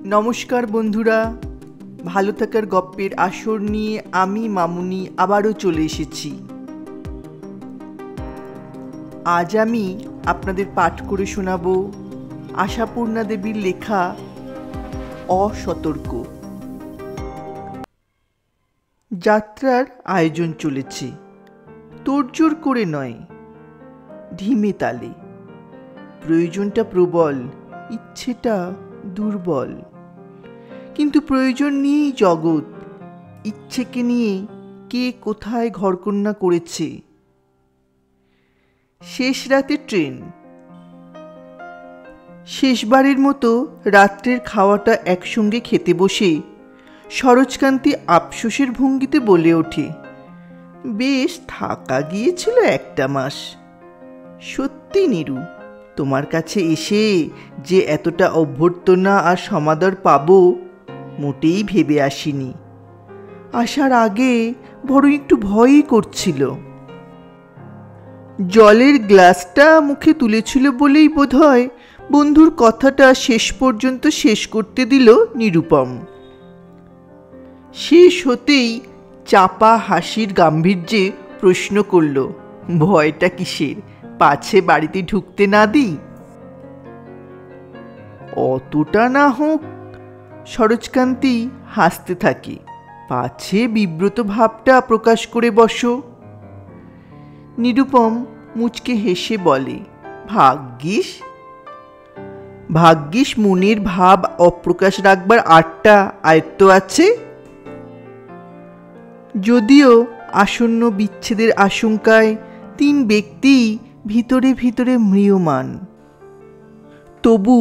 নমস্কার বন্ধুরা, ভালো থাকার গপ্পের আসর নিয়ে আমি মামুনি আবারও চলে এসেছি। আজ আমি আপনাদের পাঠ করে শোনাব আশাপূর্ণা দেবীর লেখা অসতর্ক। যাত্রার আয়োজন চলেছে, তোড়জোড় করে নয়, ঢিমে তালে। প্রয়োজনটা প্রবল, ইচ্ছেটা দুর্বল। কিন্তু প্রয়োজন নিয়েই জগৎ, ইচ্ছেকে নিয়ে কে কোথায় ঘরকন্যা করেছে। শেষ রাতে ট্রেন। শেষবারের মতো রাত্রের খাওয়াটা একসঙ্গে খেতে বসে সরোজকান্তি আফসোসের ভঙ্গিতে বলে ওঠে, বেশ থাকা গিয়েছিল একটা মাস। সত্যি নীরু, তোমার কাছে এসে যে এতটা অভ্যর্থনা আর সমাদর পাবো মোটেই ভেবে আসিনি। আসার আগে বড় একটু ভয়ই করছিল। জলের গ্লাসটা মুখে তুলেছিল বলেই বোধহয় বন্ধুর কথাটা শেষ পর্যন্ত শেষ করতে দিল নিরুপম। শেষ হতেই চাপা হাসির গাম্ভীর্যে প্রশ্ন করল, ভয়টা কিসের, পাছে বাড়িতে ঢুকতে না দিই? অতটা না হোক, সরোজকান্তি হাসতে থাকে, পাছে বিব্রত ভাবটা প্রকাশ করে বসো। নিরুপম মুচকে হেসে বলে, ভাগ্যিস ভাগ্যিস মনের ভাব অপ্রকাশ রাখবার আটটা আয়ত্ত আছে। যদিও আসন্ন বিচ্ছেদের আশঙ্কায় তিন ব্যক্তি ভিতরে ভিতরে ম্রিয়মান, তবু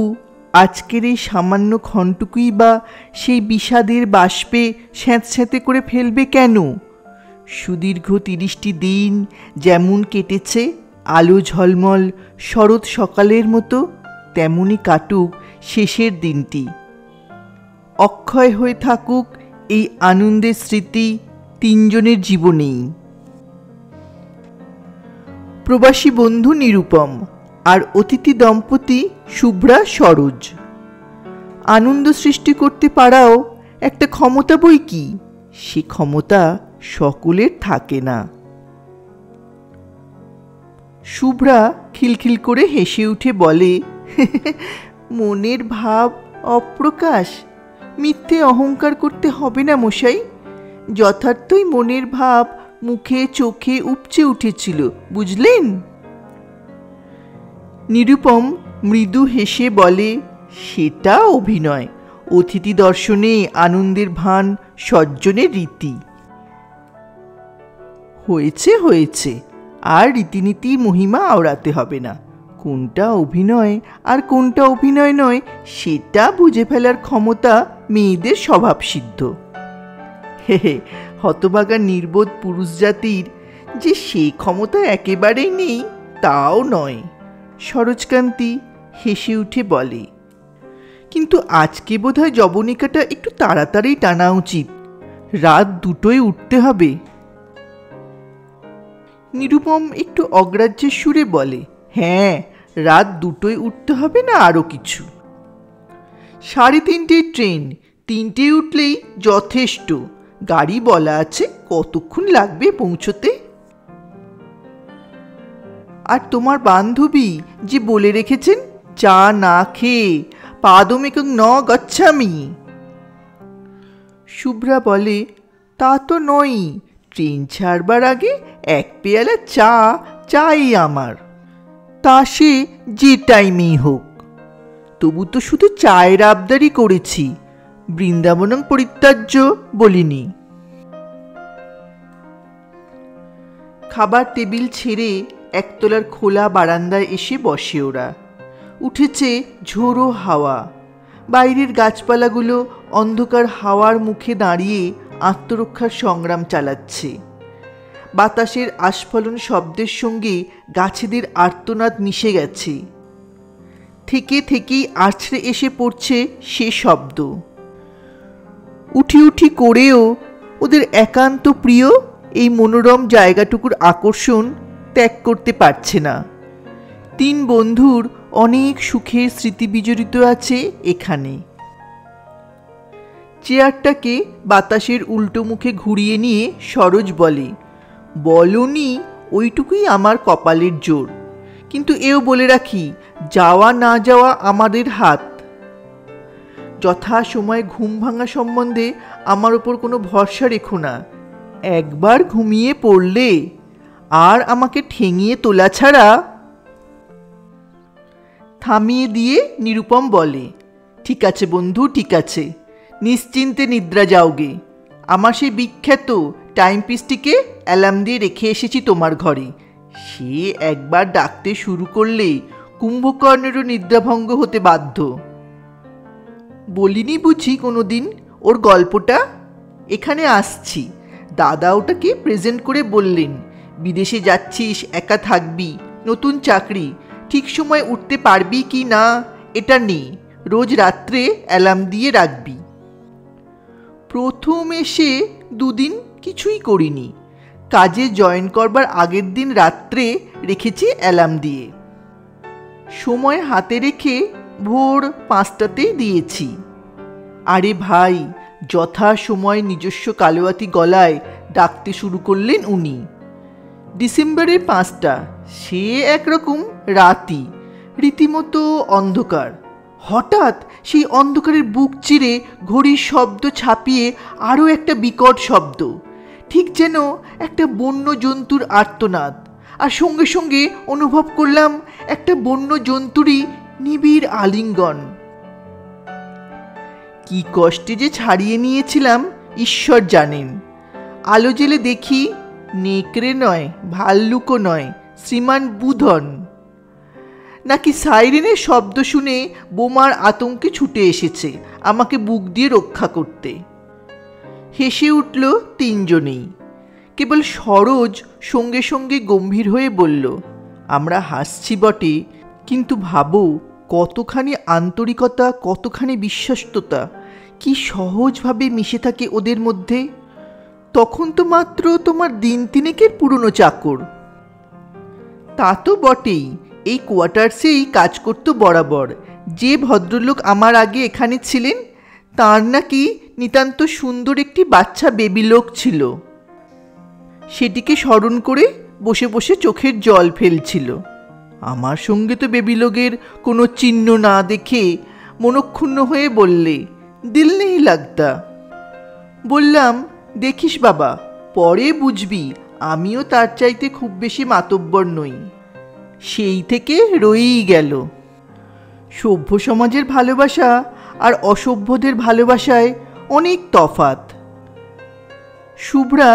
আজকের এই সামান্য ক্ষণটুকুই বা সেই বিষাদের বাষ্পে স্যাঁতস্যাঁতে করে ফেলবে কেন? সুদীর্ঘ 30টি দিন যেমন কেটেছে আলো ঝলমল শরৎ সকালের মতো, তেমনই কাটুক শেষের দিনটি। অক্ষয় হয়ে থাকুক এই আনন্দের স্মৃতি তিনজনের জীবনেই। প্রবাসী বন্ধু নিরুপম আর অতিথি দম্পতি শুভ্রা সরোজ। আনন্দ সৃষ্টি করতে পারাও একটা ক্ষমতা বই কি, সে ক্ষমতা সকলের থাকে না। শুভ্রা খিলখিল করে হেসে উঠে বলে, মনের ভাব অপ্রকাশ, মিথ্যে অহংকার করতে হবে না মশাই। যথার্থই মনের ভাব মুখে চোখে উপচে উঠেছিল, বুঝলেন? নিরুপম মৃদু হেসে বলে, সেটা অভিনয়, অতিথি দর্শনে আনন্দের ভান সজ্জনের রীতি। হয়েছে হয়েছে, আর রীতিনীতি মহিমা আওড়াতে হবে না। কোনটা অভিনয় আর কোনটা অভিনয় নয় সেটা বুঝে ফেলার ক্ষমতা মেয়েদের স্বভাবসিদ্ধ। হে হে, হতভাগা নির্বোধ পুরুষ জাতির যে সেই ক্ষমতা একেবারেই নেই তাও নয়। সরোজকান্তি হেসে উঠে বলে, কিন্তু আজকে বোধহয় জবনিকাটা একটু তাড়াতাড়ি টানা উচিত, রাত 2টোয় উঠতে হবে। নিরুপম একটু অগ্রাহ্যের সুরে বলে, হ্যাঁ, রাত 2টোয় উঠতে হবে না আরো কিছু। 3:30 ট্রেন, 3টে উঠলেই যথেষ্ট। গাড়ি বলা আছে, কতক্ষণ লাগবে পৌঁছতে? আর তোমার বান্ধবী যে বলে রেখেছেন, চা না খেয়ে পাদমেকং ন গচ্ছামি। শুভ্রা বলে, তা তো নয়, ট্রেন ছাড়বার আগে 1 পেয়ালা চা চাই আমার, তা সে যে টাইমেই হোক। তবু তো শুধু চায়ের আবদারি করেছি, বৃন্দাবনং পরিত্যাজ্য বলিনি। খাবার টেবিল ছেড়ে একতলার খোলা বারান্দায় এসে বসে ওরা। উঠেছে ঝোড়ো হাওয়া, বাইরের গাছপালাগুলো অন্ধকার হাওয়ার মুখে দাঁড়িয়ে আত্মরক্ষার সংগ্রাম চালাচ্ছে। বাতাসের আস্ফালন শব্দের সঙ্গে গাছেদের আর্তনাদ মিশে গেছে। থেকে থেকেই আছড়ে এসে পড়ছে সে শব্দ। উঠি উঠি করেও ওদের একান্ত প্রিয় এই মনোরম জায়গাটুকুর আকর্ষণ ত্যাগ করতে পারছে না। 3 বন্ধুর অনেক সুখের স্মৃতি বিজড়িত আছে এখানে। চেয়ারটাকে বাতাসের উল্টো মুখে ঘুরিয়ে নিয়ে সরোজ বলে, বলনি ওইটুকুই আমার কপালের জোর, কিন্তু এও বলে রাখি, যাওয়া না যাওয়া আমাদের হাত। যথা সময় ঘুম ভাঙা সম্বন্ধে আমার ওপর কোনো ভরসা রেখো না। একবার ঘুমিয়ে পড়লে আর আমাকে ঠেঙিয়ে তোলা ছাড়া। থামিয়ে দিয়ে নিরুপম বলে, ঠিক আছে বন্ধু, ঠিক আছে, নিশ্চিন্তে নিদ্রা যাওগে। আমার সেই বিখ্যাত টাইমপিসটিকে অ্যালার্ম দিয়ে রেখে এসেছি তোমার ঘরে। সে একবার ডাকতে শুরু করলে কুম্ভকর্ণেরও নিদ্রাভঙ্গ হতে বাধ্য। বলিনি বুঝি কোনোদিন ওর গল্পটা? এখানে আসছি, দাদা ওটাকে প্রেজেন্ট করে বললেন, বিদেশে যাচ্ছিস, একা থাকবি, নতুন চাকরি, ঠিক সময় উঠতে পারবি কি না এটা নেই, রোজ রাত্রে অ্যালার্ম দিয়ে রাখবি। প্রথম এসে দুদিন কিছুই করিনি, কাজে জয়েন করবার আগের দিন রাত্রে রেখেছি অ্যালার্ম দিয়ে, সময় হাতে রেখে ভোর 5টাতেই দিয়েছি। আরে ভাই, যথা সময় নিজস্ব কালোয়াতি গলায় ডাকতে শুরু করলেন উনি। ডিসেম্বরের 5টা, সে একরকম রাতি, রীতিমতো অন্ধকার। হঠাৎ সেই অন্ধকারের বুক চিরে ঘড়ির শব্দ ছাপিয়ে আরও একটা বিকট শব্দ, ঠিক যেন একটা বন্য জন্তুর আর্তনাদ, আর সঙ্গে সঙ্গে অনুভব করলাম একটা বন্য জন্তুরই নিবিড় আলিঙ্গন। কি কষ্টে যে ছাড়িয়ে নিয়েছিলাম ঈশ্বর জানেন। আলো জেলে দেখি, নেকড়ে নয়, ভাল্লুকও নয়, শ্রীমান বুধন। নাকি সাইরেনের শব্দ শুনে বোমার আতঙ্কে ছুটে এসেছে আমাকে বুক দিয়ে রক্ষা করতে। হেসে উঠল তিনজনেই, কেবল সরোজ সঙ্গে সঙ্গে গম্ভীর হয়ে বলল, আমরা হাসছি বটে, কিন্তু ভাবো কতখানি আন্তরিকতা, কতখানি বিশ্বস্ততা, কি সহজভাবে মিশে থাকে ওদের মধ্যে। তখন তো মাত্র তোমার দিন তিনেকের পুরনো চাকর। তা তো বটেই, এই কোয়ার্টার্সেই কাজ করত বরাবর। যে ভদ্রলোক আমার আগে এখানে ছিলেন, তার নাকি নিতান্ত সুন্দর একটি বাচ্চা বেবি লোক ছিল। সেটিকে স্মরণ করে বসে বসে চোখের জল ফেলছিল। আমার সঙ্গে তো বেবি লোকের কোনো চিহ্ন না দেখে মনক্ষুণ্ণ হয়ে বললে, দিল নেই লাগতা। বললাম, দেখিস বাবা, পরে বুঝবি আমিও তার চাইতে খুব বেশি মাতব্বর নই। সেই থেকে রয়েই গেল। সভ্য সমাজের ভালোবাসা আর অসভ্যদের ভালোবাসায় অনেক তফাৎ। শুভ্রা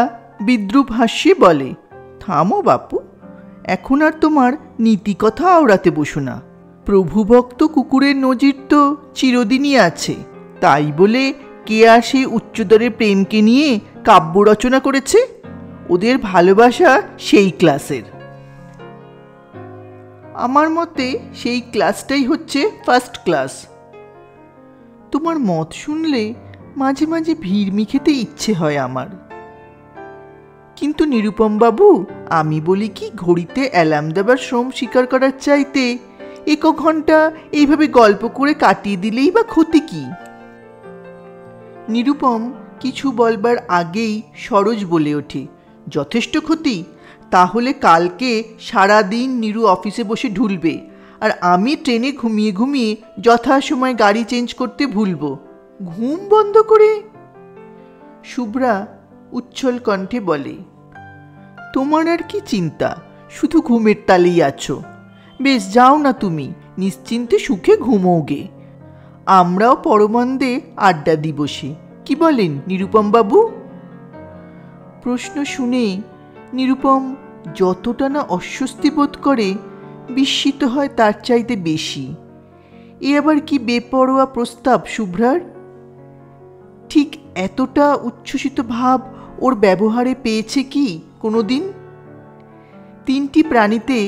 বিদ্রূপ হাস্যে বলে, থামো বাপু, এখন আর তোমার নীতি কথা আওড়াতে বসো না। প্রভুভক্ত কুকুরের নজির তো চিরদিনই আছে, তাই বলে কে আর সেই উচ্চদরের প্রেমকে নিয়ে কাব্য রচনা করেছে? ওদের ভালোবাসা সেই ক্লাসের। আমার মতে সেই ক্লাসটাই হচ্ছে ফার্স্ট ক্লাস। তোমার মত শুনলে মাঝে মাঝে ভিড়মি খেতে ইচ্ছে হয় আমার। কিন্তু নিরুপম বাবু, আমি বলি কি, ঘড়িতে অ্যালার্ম দেবার শ্রম স্বীকার করার চাইতে 1 ঘন্টা এইভাবে গল্প করে কাটিয়ে দিলেই বা ক্ষতি কি? নিরুপম কিছু বলবার আগেই সরোজ বলে ওঠে, যথেষ্ট ক্ষতি। তাহলে কালকে সারাদিন নিরু অফিসে বসে ঢুলবে, আর আমি ট্রেনে ঘুমিয়ে ঘুমিয়ে যথাসময় গাড়ি চেঞ্জ করতে ভুলবো, ঘুম বন্ধ করে। শুভ্রা উচ্ছল কণ্ঠে বলে, তোমার আর কি চিন্তা, শুধু ঘুমের তালেই আছো। বেশ, যাও না তুমি, নিশ্চিন্তে সুখে ঘুমোগে। আমরাও পরমানন্দে আড্ডা দি বসে, কি বলেন নিরুপম বাবু? প্রশ্ন শুনে নিরুপম যতটা না অস্বস্তি বোধ করে, বিস্মিত হয় তার চাইতে বেশি। এ আবার কি বেপরোয়া প্রস্তাব শুভ্রার! ঠিক এতটা উচ্ছ্বসিত ভাব ওর ব্যবহারে পেয়েছে কি কোনোদিন? 3টি প্রাণীতে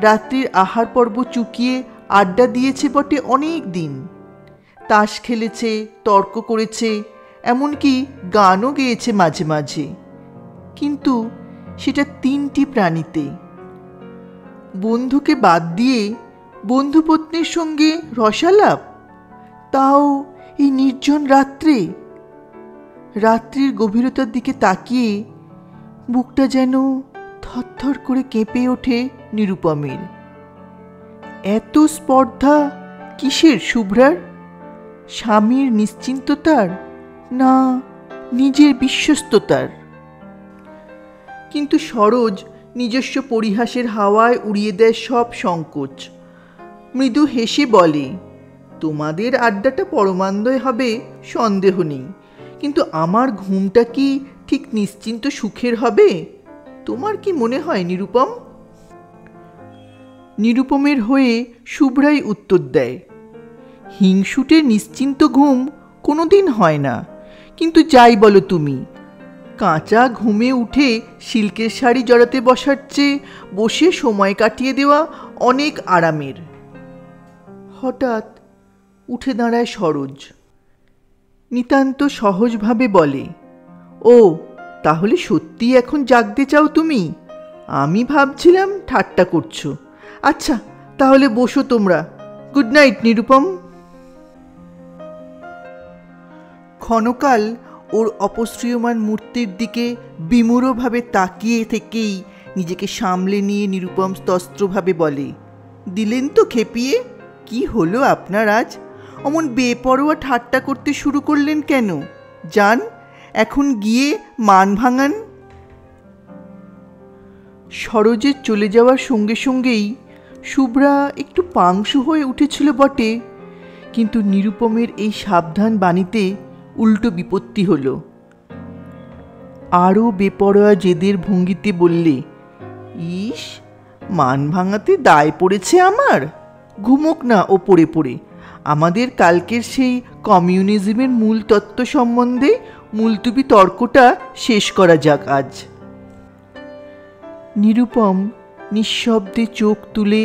রাত্রির আহার পর্ব চুকিয়ে আড্ডা দিয়েছে বটে অনেক দিন, তাস খেলেছে, তর্ক করেছে, এমনকি গানও গেয়েছে মাঝে মাঝে, কিন্তু সেটা 3টি প্রাণীতে। বন্ধুকে বাদ দিয়ে বন্ধুপত্নীর সঙ্গে রসালাপ, তাও এই নির্জন রাত্রে। রাত্রির গভীরতার দিকে তাকিয়ে বুকটা যেন থরথর করে কেঁপে ওঠে নিরুপমের। এত স্পর্ধা কিসের শুভ্রার? স্বামীর নিশ্চিন্ততার, না নিজের বিশ্বস্ততার? কিন্তু সরোজ নিজস্ব পরিহাসের হাওয়ায় উড়িয়ে দেয় সব সংকোচ। মৃদু হেসে বলে, তোমাদের আড্ডাটা পরমানন্দই হবে সন্দেহ নেই, কিন্তু আমার ঘুমটা কি ঠিক নিশ্চিন্ত সুখের হবে? তোমার কি মনে হয় নিরুপম? নিরুপমের হয়ে শুভ্রাই উত্তর দেয়, হিংসুটে নিশ্চিন্ত ঘুম কোনোদিন হয় না, কিন্তু যাই বলো তুমি, কাঁচা ঘুমে উঠে সিল্কের শাড়ি জড়াতে বসার চেয়ে বসে সময় কাটিয়ে দেওয়া অনেক আরামের। হঠাৎ উঠে দাঁড়ায় সরোজ, নিতান্ত সহজভাবে বলে, ও তাহলে সত্যি এখন জাগতে চাও তুমি? আমি ভাবছিলাম ঠাট্টা করছো। আচ্ছা তাহলে বসো তোমরা। Good night Nirupam. ক্ষণকাল ওর অপসৃয়মান মূর্তির দিকে বিমূঢ়ভাবে তাকিয়ে থেকেই নিজেকে সামলে নিয়ে নিরুপম স্তস্ত্রভাবে বলে, দিলেন তো খেপিয়ে? কি হলো আপনার আজ? অমন বেপরোয়া ঠাট্টা করতে শুরু করলেন কেন? যান এখন গিয়ে মান ভাঙান। সরোজের চলে যাওয়ার সঙ্গে সঙ্গেই শুভ্রা একটু পাংশু হয়ে উঠেছিল বটে, কিন্তু নিরুপমের এই সাবধান বাণীতে উল্টো বিপত্তি হলো। আরও বেপরোয়া জেদের ভঙ্গিতে বললে, ইস, মান ভাঙাতে দায় পড়েছে আমার। ঘুমোক না ও পড়ে পড়ে। আমাদের কালকের সেই কমিউনিজমের মূল তত্ত্ব সম্বন্ধে মুলতুবি তর্কটা শেষ করা যাক আজ। নিরুপম নিঃশব্দে চোখ তুলে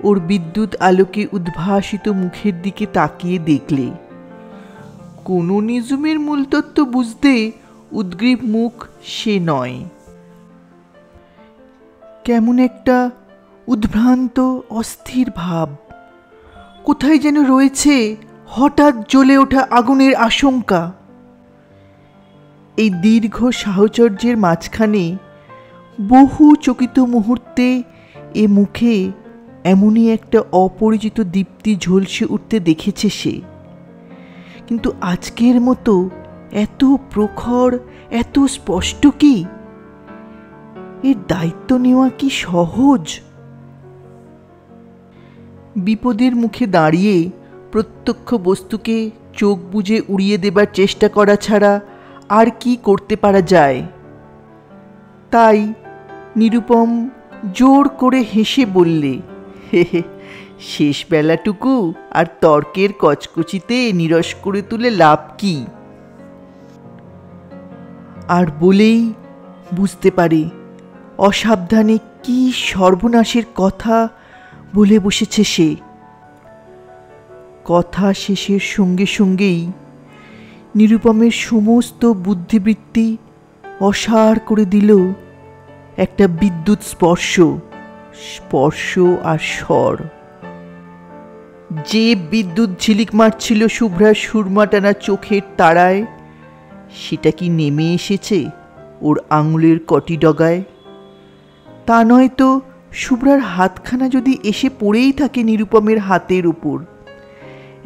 ওর বিদ্যুৎ আলোকে উদ্ভাসিত মুখের দিকে তাকিয়ে দেখলে কমিউনিজমের মূলতত্ত্ব বুঝতে উদ্গ্রীব মুখ সে নয়। কেমন একটা উদ্ভ্রান্ত অস্থির ভাব, কোথায় যেন রয়েছে হঠাৎ জ্বলে ওঠা আগুনের আশঙ্কা। এই দীর্ঘ সাহচর্যের মাঝখানে বহু চকিত মুহূর্তে এ মুখে এমনই একটা অপরিচিত দীপ্তি ঝলসে উঠতে দেখেছে সে, কিন্তু আজকের মতো এত প্রখর, এত স্পষ্ট কি? এর দায়িত্ব নেওয়া কি সহজ? বিপদের মুখে দাঁড়িয়ে প্রত্যক্ষ বস্তুকে চোখ বুজে উড়িয়ে দেবার চেষ্টা করা ছাড়া আর কি করতে পারা যায়? তাই নিরুপম জোর করে হেসে বললে, হে হে, শেষ বেলাটুকু আর তর্কের কচকচিতে নিরস করে তুলে লাভ কি? আর বলেই বুঝতে পারে অসাবধানে কি সর্বনাশের কথা বলে বসেছে সে। কথা শেষের সঙ্গে সঙ্গেই নিরুপমের সমস্ত বুদ্ধিবৃত্তি অসাড় করে দিল একটা বিদ্যুৎ স্পর্শ, স্পর্শ আর স্বর। যে বিদ্যুৎ ঝিলিক মারছিল শুভ্রার সুরমা টানা চোখের তারায়, সেটা কি নেমে এসেছে ওর আঙুলের কটি ডগায়? তা নয় তো শুভ্রার হাতখানা যদি এসে পড়েই থাকে নিরুপমের হাতের উপর,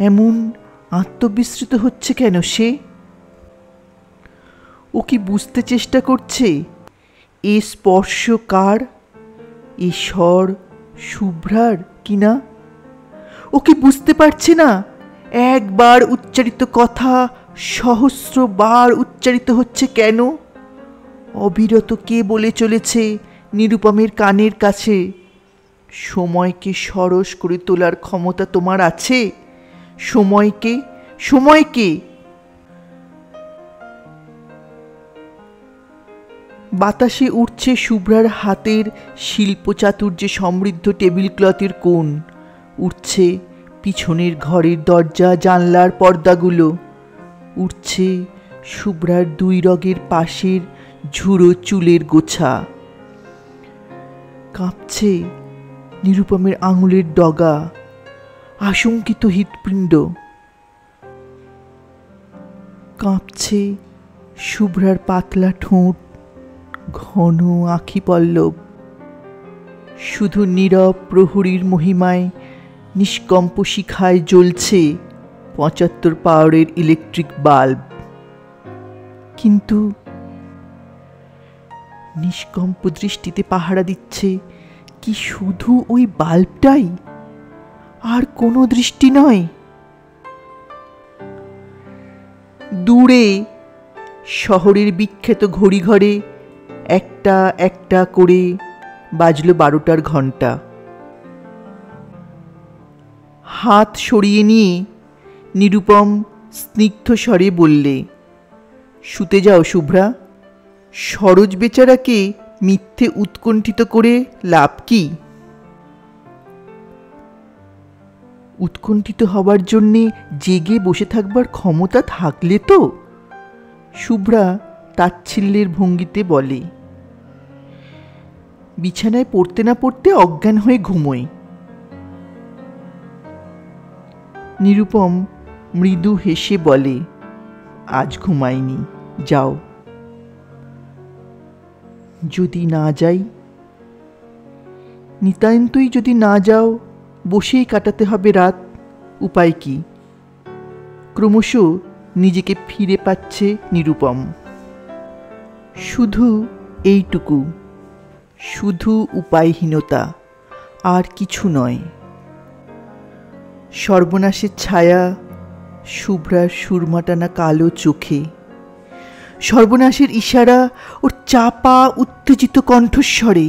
এমন আত্মবিস্মৃত হচ্ছে কেন সে? ও কি বুঝতে চেষ্টা করছে এ স্পর্শ কার, এ স্বর শুভ্রার কিনা? ও কি বুঝতে পারছে না একবার উচ্চারিত কথা সহস্রবার উচ্চারিত হচ্ছে কেন? অবিরত কে বলে চলেছে নিরুপমের কানের কাছে, সময়কে সরস করে তোলার ক্ষমতা তোমার আছে? সময়কে, সময়কে। বাতাসে উঠছে শুভ্রার হাতের শিল্পচাতুর্যে সমৃদ্ধ টেবিল ক্লথের কোণ, উঠছে পিছনের ঘরের দরজা জানলার পর্দাগুলো, উঠছে শুভ্রার দুই রগের পাশের ঝুড়ো চুলের গোছা, কাঁপছে নিরুপমের আঙুলের ডগা, আশঙ্কিত হৃৎপিণ্ড, কাঁপছে শুভ্রার পাতলা ঠোঁট, ঘন আঁখি পল্লব, শুধু নীরব প্রহরীর মহিমায় নিষ্কম্প শিখায় জ্বলছে ৭৫ পাওয়ারের ইলেকট্রিক বাল্ব। কিন্তু নিষ্কম্প দৃষ্টিতে পাহারা দিচ্ছে কি শুধু ওই বাল্বটাই, আর কোনো দৃষ্টি নয়। দূরে শহরের বিখ্যাত ঘড়িঘরে একটা একটা করে বাজল ১২টার ঘণ্টা। হাত সরিয়ে নিয়ে নিরুপম স্নিগ্ধ স্বরে বললে, শুতে যাও শুভ্রা, সরোজ বেচারাকে মিথ্যে উৎকণ্ঠিত করে লাভ কি? উৎকণ্ঠিত হবার জন্যে জেগে বসে থাকবার ক্ষমতা থাকলে তো, শুভ্রা তাচ্ছিল্যের ভঙ্গিতে বলে, বিছানায় পড়তে না পড়তে অজ্ঞান হয়ে ঘুমোয়। নিরুপম মৃদু হেসে বলে, আজ ঘুমাইনি, যাও। যদি না যাই? নিতান্তই যদি না যাও, বসেই কাটাতে হবে রাত, উপায় কি? ক্রমশ নিজেকে ফিরে পাচ্ছে নিরুপম। শুধু এইটুকু, শুধু উপায়হীনতা, আর কিছু নয়। সর্বনাশের ছায়া শুভ্রার সুরমাটানা কালো চোখে, সর্বনাশের ইশারা ওর চাপা উত্তেজিত কণ্ঠস্বরে।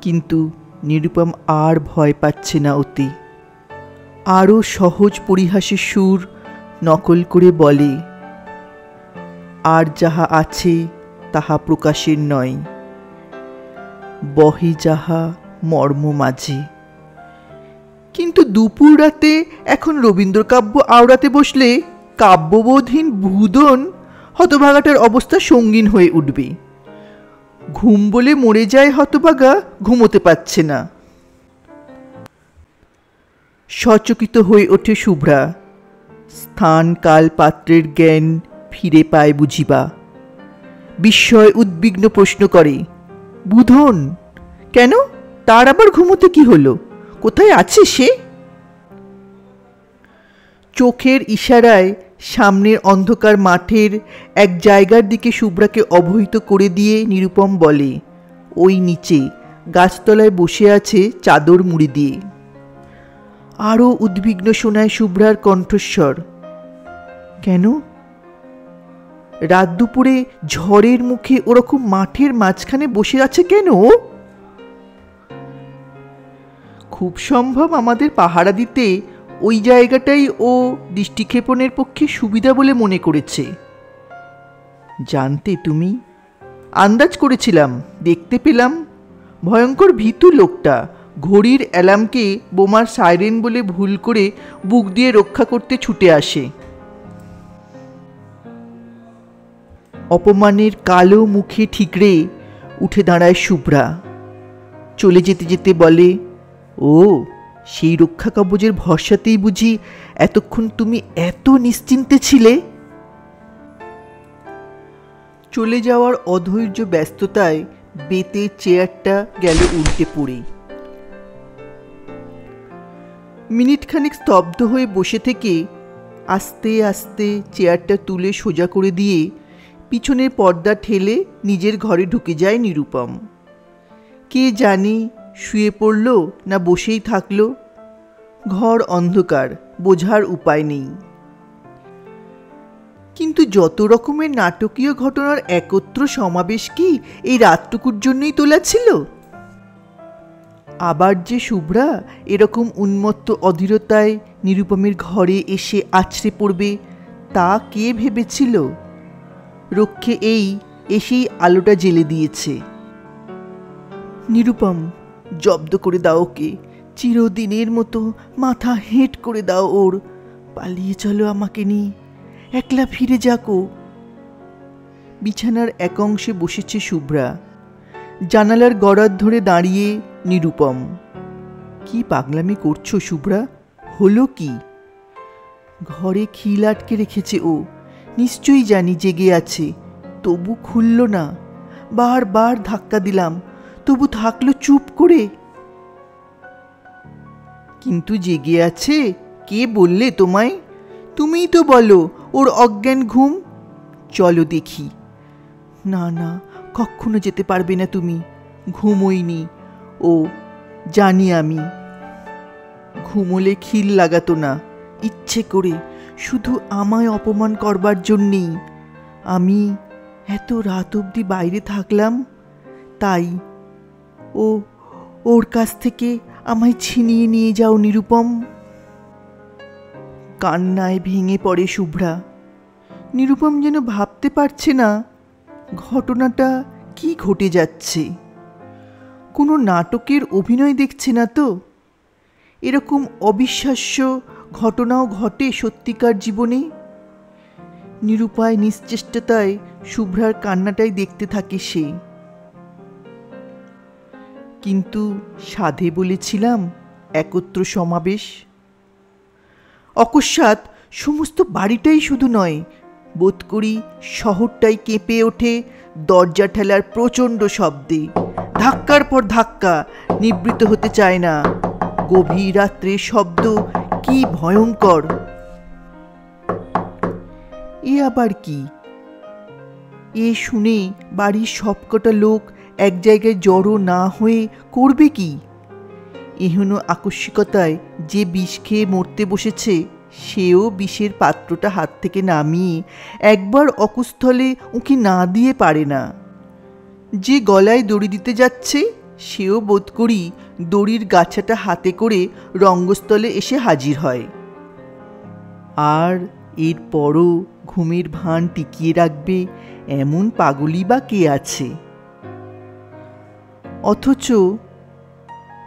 কিন্তু নিরুপম আর ভয় পাচ্ছে না ওতে। আরও সহজ পরিহাসের সুর নকল করে বলে, আর যাহা আছে তাহা প্রকাশের নয়, বহে যাহা মর্ম মাঝে। কিন্তু দুপুর রাতে এখন রবীন্দ্রকাব্য আওড়াতে বসলে কাব্যবোধহীন ভূদন হতভাগাটার অবস্থা সঙ্গীন হয়ে উঠবে। ঘুম বলে মরে যায় হতভাগা, ঘুমোতে পারছে না। সচকিত হয়ে ওঠে শুভ্রা, স্থান কাল পাত্রের জ্ঞান ফিরে পায় বুঝিবা। বিস্ময় উদ্বিগ্ন প্রশ্ন করে, বুধন কেন? তার আবার ঘুমোতে কি হলো? কোথায় আছে সে? চোখের ইশারায় সামনের অন্ধকার মাঠের এক জায়গার দিকে শুভ্রাকে অবহিত করে দিয়ে নিরুপম বলে, ওই নিচে গাছতলায় বসে আছে চাদর মুড়ি দিয়ে। আরও উদ্বিগ্ন শোনায় শুভ্রার কণ্ঠস্বর, কেন? রাত দুপুরে ঝড়ের মুখে ওরকম মাঠের মাঝখানে বসে আছে কেন? খুব সম্ভব আমাদের পাহারা দিতে ওই জায়গাটাই ও দৃষ্টিক্ষেপণের পক্ষে সুবিধা বলে মনে করেছে। জানতে তুমি? আন্দাজ করেছিলাম, দেখতে পেলাম। ভয়ঙ্কর ভীতু লোকটা ঘড়ির অ্যালার্মকে বোমার সাইরেন বলে ভুল করে বুক দিয়ে রক্ষা করতে ছুটে আসে। অপমানের কালো মুখে ঠিকরে উঠে দাঁড়ায় শুভ্রা। চলে যেতে যেতে বলে, ও সেই রক্ষা কবচের ভরসাতেই বুঝি এতক্ষণ তুমি এত নিশ্চিন্তে ছিলে? চলে যাওয়ার অধৈর্য ব্যস্ততায় বেতের চেয়ারটা গেল উল্টে পড়ে। মিনিটখানেক স্তব্ধ হয়ে বসে থেকে আস্তে আস্তে চেয়ারটা তুলে সোজা করে দিয়ে পিছনের পর্দা ঠেলে নিজের ঘরে ঢুকে যায় নিরুপম। কে জানি শুয়ে পড়ল না বসেই থাকলো। ঘর অন্ধকার, বোঝার উপায় নেই। কিন্তু যত রকমের নাটকীয় ঘটনার একত্র সমাবেশ কি এই রাতটুকুর জন্যই তোলা ছিল? আবার যে শুভ্রা এরকম উন্মত্ত অধীরতায় নিরুপমের ঘরে এসে আছড়ে পড়বে তা কে ভেবেছিল? রক্ষে এই এসেই আলোটা জ্বেলে দিয়েছে। নিরুপম, জব্দ করে দাও ওকে, চিরদিনের মতো মাথা হেঁট করে দাও ওর। পালিয়ে চলো আমাকে নিয়ে, একলা ফিরে যাকো। বিছানার এক অংশে বসেছে শুভ্রা, জানালার গড়ার ধরে দাঁড়িয়ে নিরুপম। কি পাগলামি করছো শুভ্রা? হলো কি? ঘরে খিল আটকে রেখেছে ও, নিশ্চয়ই জানি জেগে আছে, তবু খুলল না। বারবার ধাক্কা দিলাম, তবু থাকলো চুপ করে। কিন্তু জেগে আছে কে বললে তোমায়? তুমিই তো বলো ওর অজ্ঞান ঘুম। চলো দেখি। না না, কখনো যেতে পারবে না তুমি, ঘুমোইনি ও, জানি আমি। ঘুমোলে খিল লাগাতো না, ইচ্ছে করে, শুধু আমায় অপমান করবার জন্যেই। আমি এত রাত অবধি বাইরে থাকলাম, তাই ওর কাছ থেকে আমায় ছিনিয়ে নিয়ে যাও নিরুপম। কান্নায় ভেঙে পড়ে শুভ্রা। নিরুপম যেন ভাবতে পারছে না ঘটনাটা কি ঘটে যাচ্ছে। কোনো নাটকের অভিনয় দেখছে না তো? এরকম অবিশ্বাস্য ঘটনাও ঘটে সত্যিকার জীবনে। নিরুপায় নিশ্চেষ্টতায় শুভ্রার কান্নাটাই দেখতে থাকে সে। কিন্তু সাধে বলেছিলাম একত্র সমাবেশ। অকস্মাৎ সমস্ত বাড়িটাই শুধু নয়, বোধ করি শহরটাই কেঁপে ওঠে দরজা ঠেলার প্রচণ্ড শব্দে। ধাক্কার পর ধাক্কা, নিবৃত্ত হতে চায় না। গভীর রাত্রে শব্দ কি ভয়ঙ্কর! এ আবার কি? এ শুনে বাড়ির সবকটা লোক এক জায়গায় জড়ো না হয়ে করবে কি? এহেন আকস্মিকতায় যে বিষ খেয়ে মরতে বসেছে, সেও বিষের পাত্রটা হাত থেকে নামিয়ে একবার অকুস্থলে উঁকি না দিয়ে পারে না। যে গলায় দড়ি দিতে যাচ্ছে, সেও বোধ করি দড়ির গাছাটা হাতে করে রঙ্গস্থলে এসে হাজির হয়। আর এরপরও ঘুমের ভান টিকিয়ে রাখবে এমন পাগলই বা কে আছে? অথচ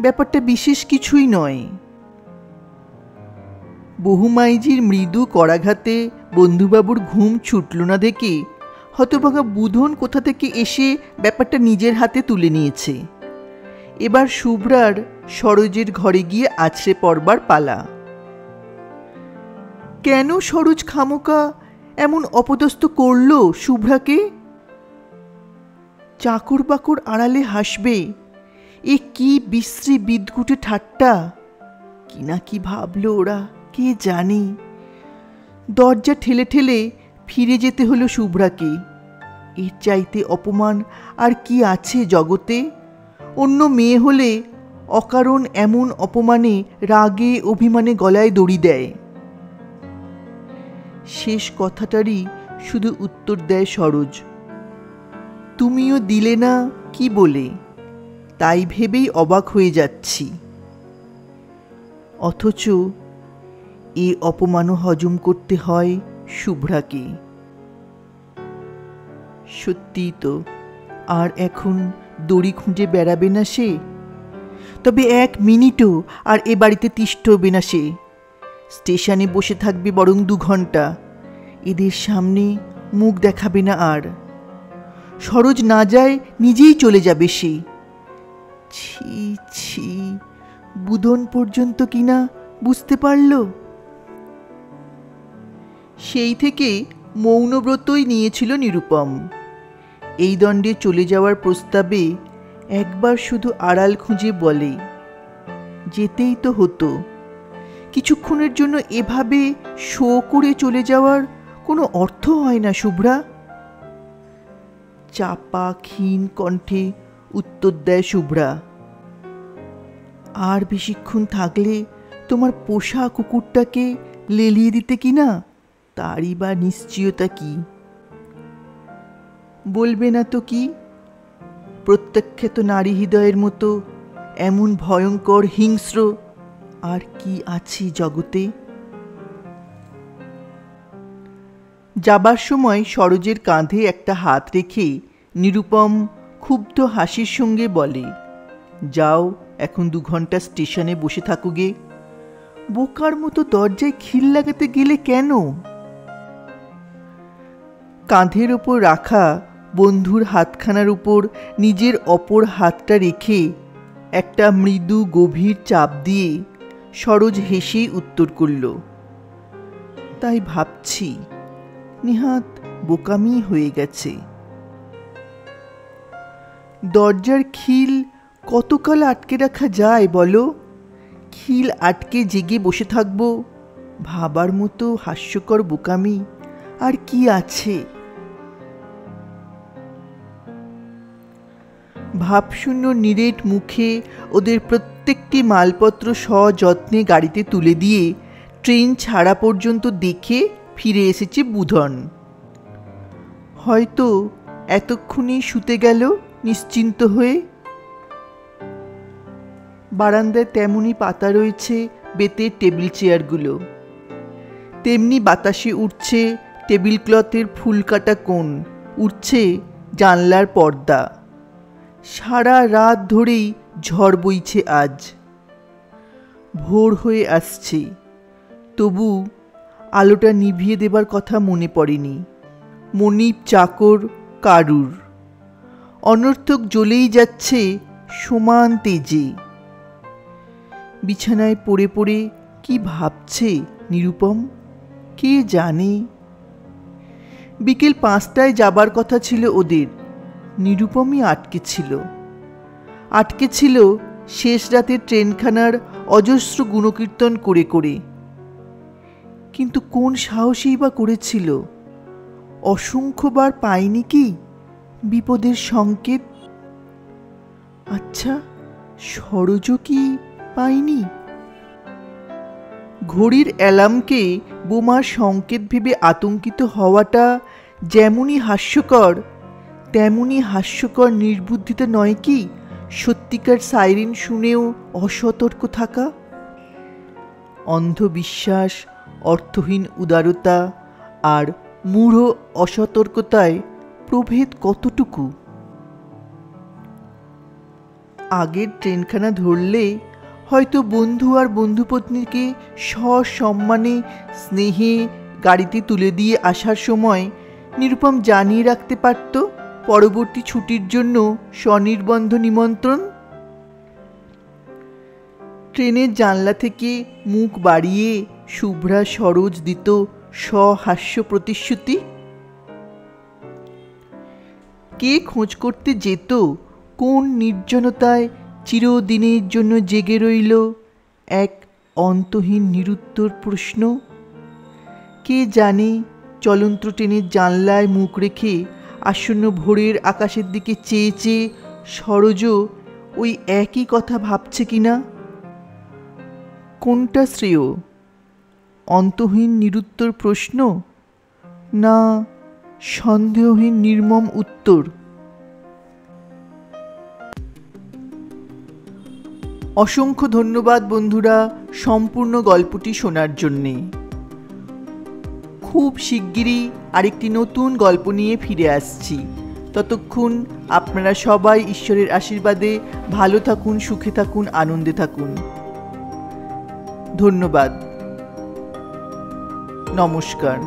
ব্যাপারটা বিশেষ কিছুই নয়। বহুমাইজির মৃদু করাঘাতে বন্ধুবাবুর ঘুম ছুটল না দেখে হতভাগা বুধন কোথা থেকে এসে ব্যাপারটা নিজের হাতে তুলে নিয়েছে। এবার শুভ্রার সরোজের ঘরে গিয়ে আছড়ে পড়বার পালা। কেন সরোজ খামোকা এমন অপদস্থ করল শুভ্রাকে? চাকর বাকর আড়ালে হাসবে, এ কি বিশ্রী বিদঘুটে ঠাট্টা! কি না কি ভাবল ওরা, কে জানে। দরজা ঠেলে ঠেলে ফিরে যেতে হলো শুভ্রাকে। এর চাইতে অপমান আর কি আছে জগতে? অন্য মেয়ে হলে অকারণ এমন অপমানে রাগে অভিমানে গলায় দড়ি দেয়। শেষ কথাটারই শুধু উত্তর দেয় সরোজ, তুমিও দিলে না কি বলে, তাই ভেবেই অবাক হয়ে যাচ্ছি। অথচ এ অপমানও হজম করতে হয় শুভ্রাকে। সত্যিই তো, আর এখন দড়ি খুঁজে বেড়াবে না সে। তবে এক মিনিটও আর এ বাড়িতে তিষ্ঠবে না সে। স্টেশনে বসে থাকবে বরং 2 ঘন্টা। এদের সামনে মুখ দেখাবে না আর। সরোজ না যায় নিজেই চলে যাবে সে। ছি ছি, বুধন পর্যন্ত কিনা বুঝতে পারল। সেই থেকে মৌনব্রতই নিয়েছিল নিরুপম। এই দণ্ডে চলে যাওয়ার প্রস্তাবে একবার শুধু আড়াল খুঁজে বলে, যেতেই তো হতো। কিছুক্ষণের জন্য এভাবে শো করে চলে যাওয়ার কোনো অর্থ হয় না শুভ্রা। চাপা ক্ষীণ কণ্ঠে উত্তর দেয় শুভ্রা, আর বেশিক্ষণ থাকলে তোমার পোষা কুকুরটাকে লেলিয়ে দিতে কিনা, তারই বা নিশ্চয়তা কি? বলবে না তো কি? প্রত্যাখ্যাত নারী হৃদয়ের মতো এমন ভয়ঙ্কর হিংস্র আর কি আছে জগতে? যাবার সময় সরোজের কাঁধে একটা হাত রেখে নিরুপম ক্ষুব্ধ হাসির সঙ্গে বলে, যাও এখন 2 ঘন্টা স্টেশনে বসে থাকুগে। বোকার মতো দরজায় খিল লাগাতে গেলে কেন? কাঁধের ওপর রাখা বন্ধুর হাতখানার উপর নিজের অপর হাতটা রেখে একটা মৃদু গভীর চাপ দিয়ে সরোজ হেসেই উত্তর করল, তাই ভাবছি নেহাত বোকামি হয়ে গেছে। দরজার খিল কতকাল আটকে রাখা যায় বলো? খিল আটকে জেগে বসে থাকবো, ভাবার মতো হাস্যকর বোকামি আর কি আছে? ভাবশূন্য নিরেট মুখে ওদের প্রত্যেকটি মালপত্র সযত্নে গাড়িতে তুলে দিয়ে ট্রেন ছাড়া পর্যন্ত দেখে ফিরে এসেছে বুধন। হয়তো এতক্ষণে শুতে গেল নিশ্চিন্ত হয়ে। বারান্দায় তেমনি পাতা রয়েছে বেতের টেবিল চেয়ারগুলো, তেমনি বাতাসে উঠছে টেবিল ক্লথের ফুল কাটা কোণ, উঠছে জানলার পর্দা। সারা রাত ধরেই ঝড় বইছে আজ। ভোর হয়ে আসছে, তবু আলোটা নিভিয়ে দেবার কথা মনে পড়েনি মনিব চাকর কারুর। অনর্থক জ্বলেই যাচ্ছে সমান তেজে। বিছানায় পড়ে পড়ে কি ভাবছে নিরুপম কে জানে। বিকেল 5টায় যাবার কথা ছিল ওদের, নিরুপমই আটকে ছিল শেষ রাতের ট্রেনখানার অজস্র গুণকীর্তন করে করে। কিন্তু কোন সাহসেই বা করেছিল? অসংখ্যবার পায়নি কি বিপদের সংকেত? আচ্ছা, সরোজ কি পায়নি? ঘড়ির অ্যালার্মকে বোমার সংকেত ভেবে আতঙ্কিত হওয়াটা যেমনই হাস্যকর, তেমনি হাস্যকর নির্বুদ্ধিতা নয় কি সত্যিকার সাইরেন শুনেও অসতর্ক থাকা? অন্ধবিশ্বাস, অর্থহীন উদারতা আর মূঢ় অসতর্কতায় প্রভেদ কতটুকু? আগের ট্রেনখানা ধরলে হয়তো বন্ধু আর বন্ধুপত্নীকে সসম্মানে স্নেহে গাড়িতে তুলে দিয়ে আসার সময় নিরুপম জানিয়ে রাখতে পারত পরবর্তী ছুটির জন্য স্বনির্বন্ধ নিমন্ত্রণ। ট্রেনের জানলা থেকে মুখ বাড়িয়ে শুভ্রা সরোজ দিত সহাস্য প্রতিশ্রুতি। কে খোঁজ করতে যেত কোন নির্জনতায় চিরদিনের জন্য জেগে রইল এক অন্তহীন নিরুত্তর প্রশ্ন? কে জানে চলন্ত ট্রেনের জানলায় মুখ রেখে আসন্ন ভোরের আকাশের দিকে চেয়ে চেয়ে সরোজ ওই একই কথা ভাবছে কিনা? কোনটা শ্রেয়, অন্তহীন নিরুত্তর প্রশ্ন না সন্দেহহীন নির্মম উত্তর? অসংখ্য ধন্যবাদ বন্ধুরা সম্পূর্ণ গল্পটি শোনার জন্যে। খুব শিগগিরই আরেকটি নতুন গল্প নিয়ে ফিরে আসছি। ততক্ষণ আপনারা সবাই ঈশ্বরের আশীর্বাদে ভালো থাকুন, সুখে থাকুন, আনন্দে থাকুন। ধন্যবাদ। নমস্কার।